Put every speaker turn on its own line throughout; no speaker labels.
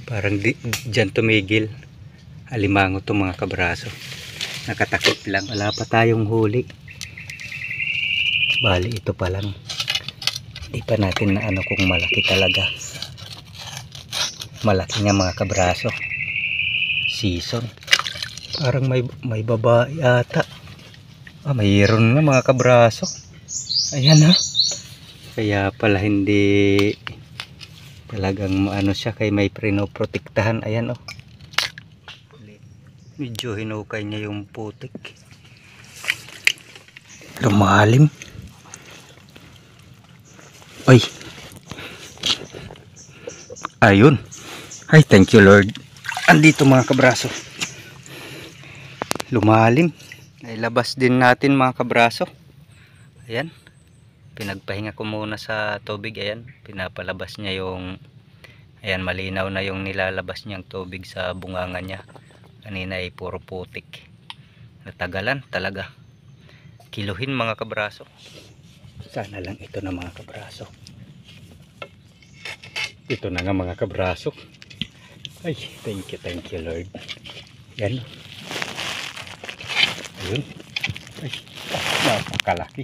Parang dyan tumigil. Alimango to mga kabraso. Nakatakip lang. Wala pa tayong huli. Bali ito pa lang. Di pa natin na ano kung malaki talaga. Malaki nga mga kabraso. Season. Parang may babae ata. Mayroon nga mga kabraso. Ayan ha. Kaya pala hindi talagang ano siya, kay may pinoprotektahan. Ayan oh. Medyo hinukay niya yung putik. Lumalim. Ay. Ayun. Ay, thank you Lord. Andito mga kabraso. Lumalim. Nailabas din natin mga kabraso. Ayan. Pinagpahinga ko muna sa tubig. Ayan. Pinapalabas niya yung, ayan, malinaw na yung nilalabas niyang tubig sa bunganga niya. Kanina ay puro putik. Natagalan talaga. Kiluhin mga kabraso. Sana lang ito na mga kabraso. Ito na nga mga kabraso. Ay, thank you Lord. Yan. Ayun. Ay, napakalaki.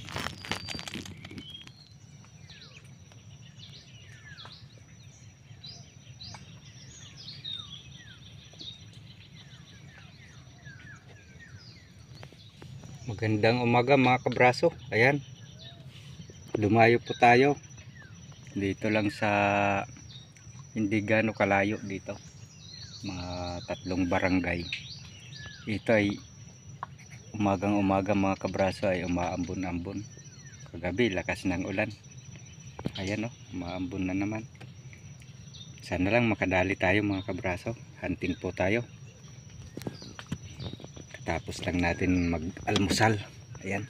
Magandang umaga mga kabraso. Ayan. Lumayo po tayo. Dito lang sa hindi gaano kalayo dito. Mga 3 barangay. Ito ay umagang umaga mga kabraso, ay umaambon-ambon. Kagabi lakas ng ulan. Ayan oh, umaambon na naman. Sana lang makadali tayo mga kabraso. Hunting po tayo. Tapos lang natin mag-almusal. Ayan.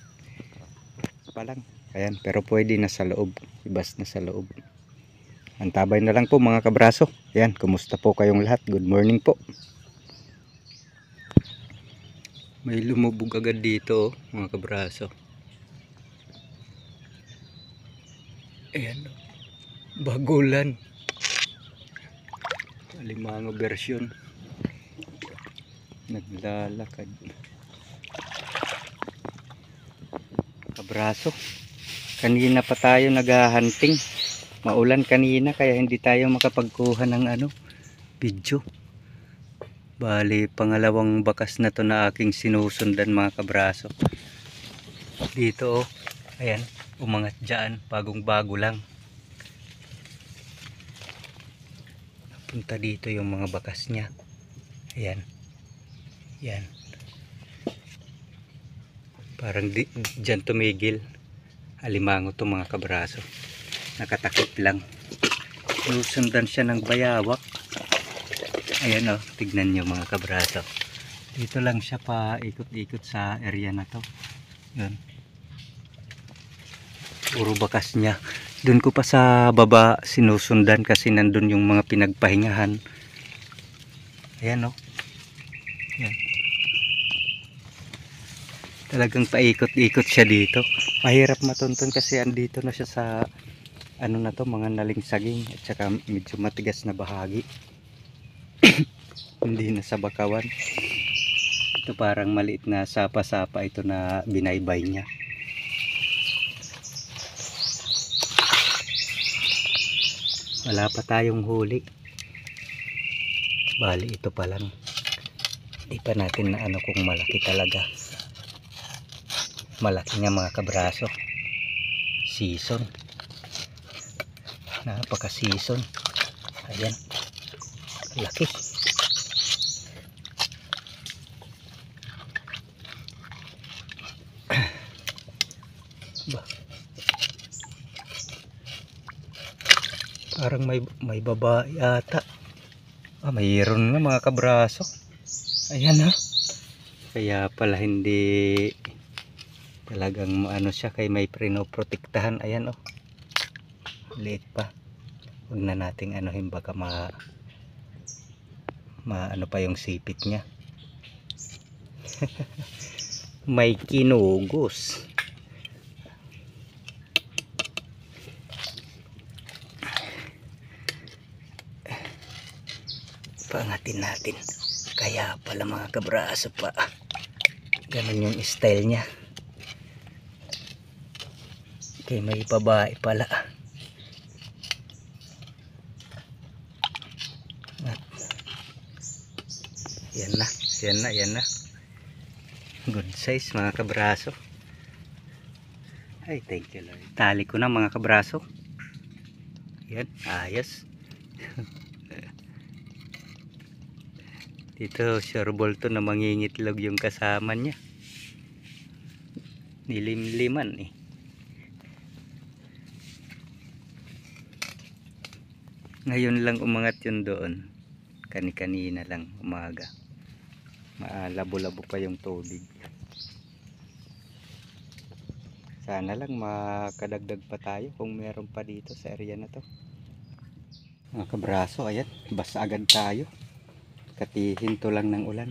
Palang. Ayan, pero pwede na sa loob. Ibas na sa loob. Antabay na lang po mga kabraso. Ayan, kumusta po kayong lahat? Good morning po. May lumubog agad dito mga kabraso. Ayan. Bagulan. Alimango version. Naglalakad. Kabraso. Kanina pa tayo naghahunting. Maulan kanina kaya hindi tayo makapagkuha ng video. Bali, pangalawang bakas na to na aking sinusundan mga kabraso. Dito oh. Ayan, umangat dyan. Bagong bago lang. Napunta dito yung mga bakas niya. Ayan. Yan. Parang dyan tumigil. Alimango to mga kabraso. Nakatakip lang. Nusundan siya ng bayawak. Ayan o, tignan nyo mga kabraso. Dito lang siya pa ikot-ikot sa area na to. Yun. Puro bakas niya. Doon ko pa sa baba sinusundan kasi nandun yung mga pinagpahingahan. Ayan o. Yan. Talagang paikot-ikot siya dito. Mahirap matuntun kasi andito na siya sa na to, mga nalingsaging at saka medyo matigas na bahagi. Hindi na sa bakawan. Ito parang maliit na sapa-sapa ito na binaybay niya. Wala pa tayong huli. Bali ito pa lang. Di pa natin na kung malaki talaga. Malaki nga mga kabraso. Season. Napaka season. Ayan. Laki. Parang may babae ata. Mayroon nga mga kabraso. Ayan ha. Kaya pala hindi talagang siya, kay may pinoprotektahan. Ayan oh. Liit pa. Huwag na nating baka ano pa yung sipit niya. May kinugos. paangatin natin. Kaya pala mga kabraso pa, ganun yung style niya. Okay, may babae pala. At yan na. Good size mga kabraso. Ay, thank you Lord. Tali ko na mga kabraso. Yan, ayos. Dito sure ball to na mangingitlog yung kasama niya. Nilimliman eh. Ngayon lang umangat yun doon. Kani-kanina lang umaga. Malabo-labo pa yung tubig. Sana lang makadagdag pa tayo kung meron pa dito sa area na to. Mga kabraso, ayan, basa agad tayo. Katihinto lang ng ulan.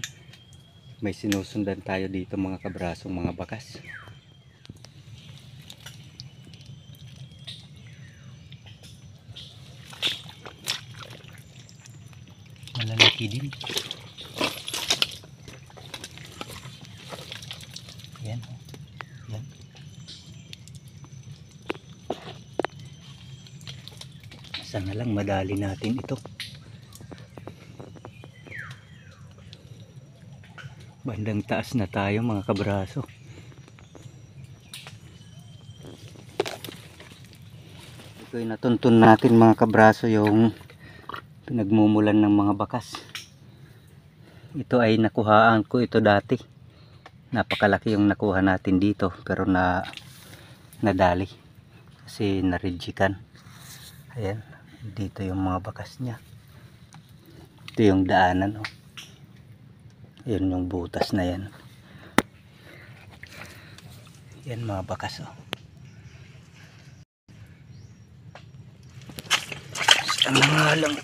May sinusundan tayo dito mga kabraso, mga bakas. Malalaki din. Yan. Yan. Sana lang madali natin ito. Bandang taas na tayo mga kabraso. Ito ay natuntun natin mga kabraso yung pinagmumulan ng mga bakas. Ito ay nakuhaan ko ito dati. Napakalaki yung nakuha natin dito pero nadali kasi naridjikan. Ayan, dito yung mga bakas niya. Ito yung daanan, oh. Ayan yung butas na yan. Yan mga bakas, oh. Ang nga lang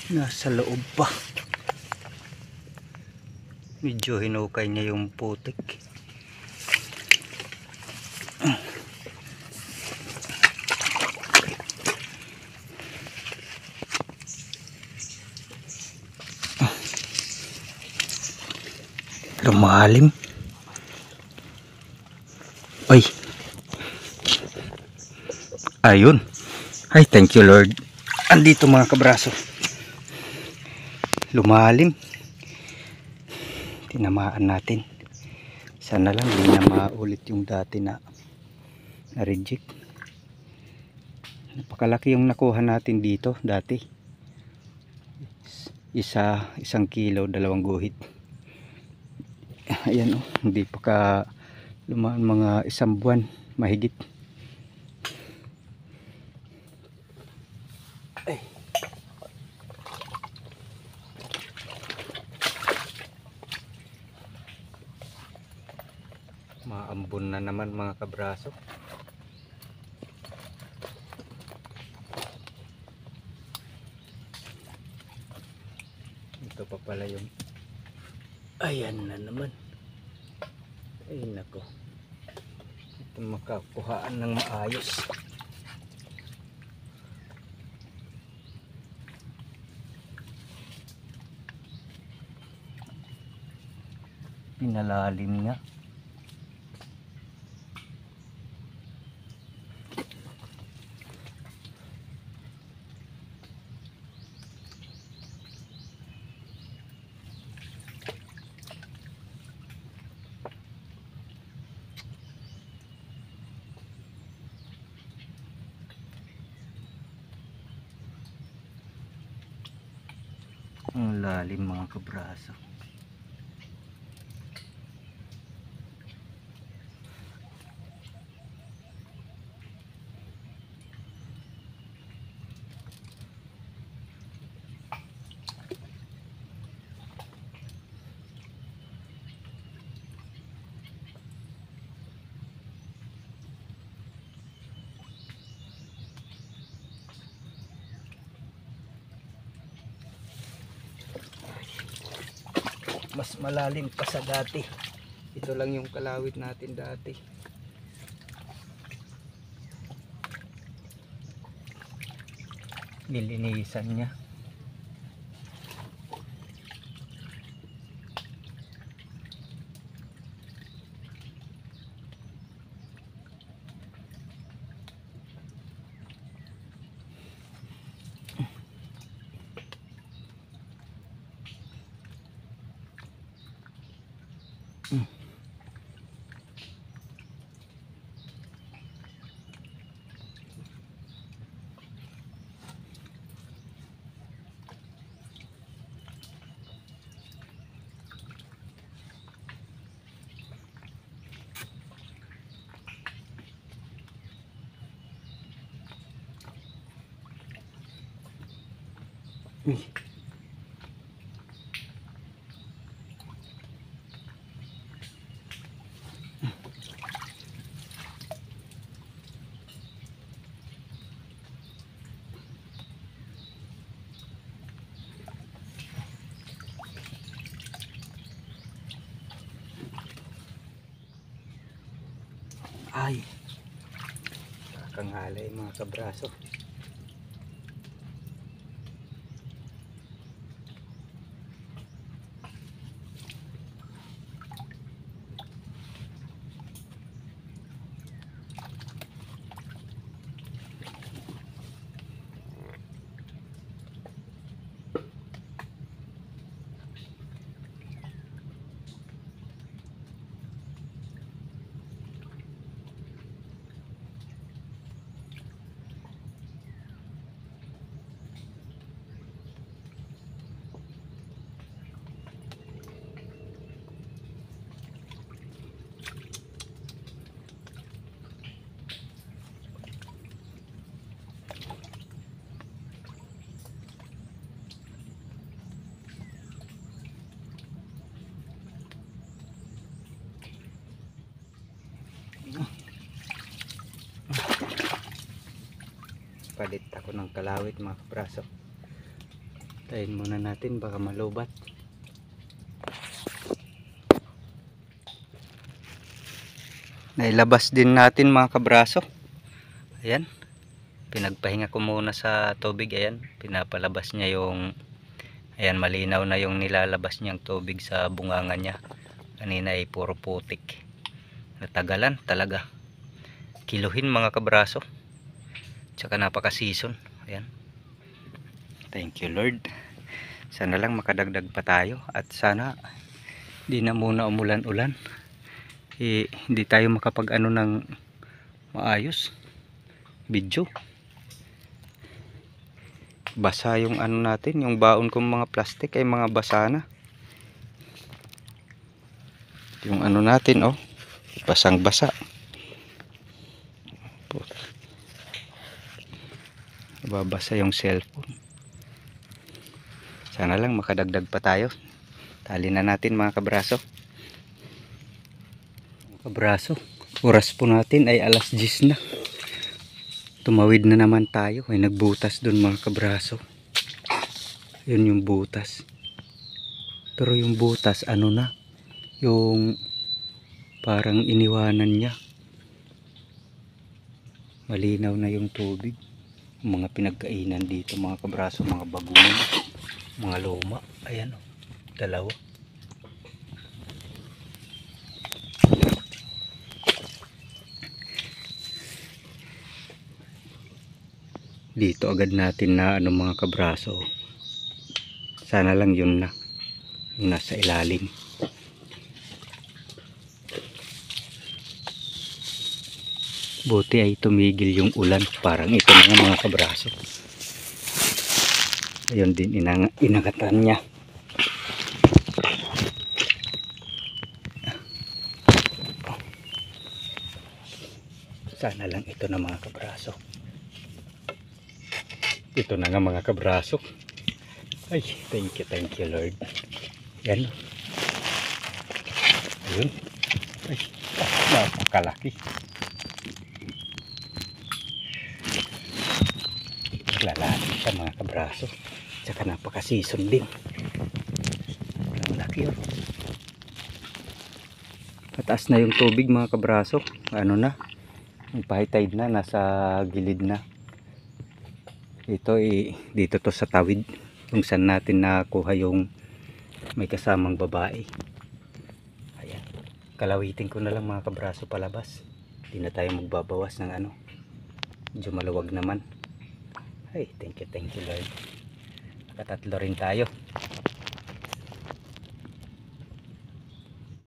nasa loob pa. Medyo hinukay niya yung putik. Lumalim. Ay. Ayun. Ay, thank you Lord. Andito mga kabraso. Lumalim. Tinamaan natin. Sana lang hindi na maulit yung dati na reject. Napakalaki yung nakuha natin dito dati. Isang kilo, 2 guhit. Ayan, oh, hindi pa ka lumaan, mga 1 buwan mahigit. Ay. Maambon na naman mga kabraso. Ito pa pala yung ayan na naman. Ay nako, ito makakuhaan ng maayos. Pinalalim nga. Ang lalim mga kabraso. Mas malalim pa sa dati. Ito lang yung kalawit natin dati. Nilinisan niya. Uy. Ay, kakangalay mga kabraso. Palit ako ng kalawit mga kabraso. Tayin muna natin baka malubat. Nailabas din natin mga kabraso. Ayan, pinagpahinga ko muna sa tubig. Ayan, pinapalabas niya yung, ayan, malinaw na yung nilalabas niyang tubig sa bunganga niya. Kanina ay puro putik. Natagalan talaga. Kiluhin mga kabraso. Tsaka napaka season. Ayan. Thank you Lord. Sana lang makadagdag pa tayo. At sana di na muna umulan-ulan. Hindi tayo makapag ano ng maayos video. Basa yung ano natin. Yung baon kong mga plastic ay mga basa na. Yung ano natin oh. Basang basa. Babasa yung cellphone. Sana lang makadagdag pa tayo. Tali na natin mga kabraso. Kabraso, oras po natin ay alas 10 na. Tumawid na naman tayo. Ay nagbutas dun mga kabraso. Yun yung butas. Pero yung butas ano na. Yung parang iniwanan niya. Malinaw na yung tubig. Mga pinagkainan dito mga kabraso, mga bagungon, mga luma. Ayan o, dalawa. Dito agad natin na ano mga kabraso. Sana lang yun na, yung nasa ilalim. Buti ay tumigil yung ulan. Parang ito na nga mga kabraso. Ayun din inangatan niya. Sana lang ito na mga kabraso. Ito na nga mga kabraso. Ay, thank you Lord. Yan. Ayun. Ay, napakalaki. Lalaki sa mga kabraso. Tsaka napaka season din. Malaki yun. Pataas na yung tubig mga kabraso. Ano na, yung high tide na, nasa gilid na. Ito dito to sa tawid kung saan natin nakuha yung may kasamang babae. Ayan, kalawitin ko na lang mga kabraso palabas. Hindi na tayo magbabawas ng ano, medyo maluwag naman. Ay, thank you Lord. Nakatatlo rin tayo.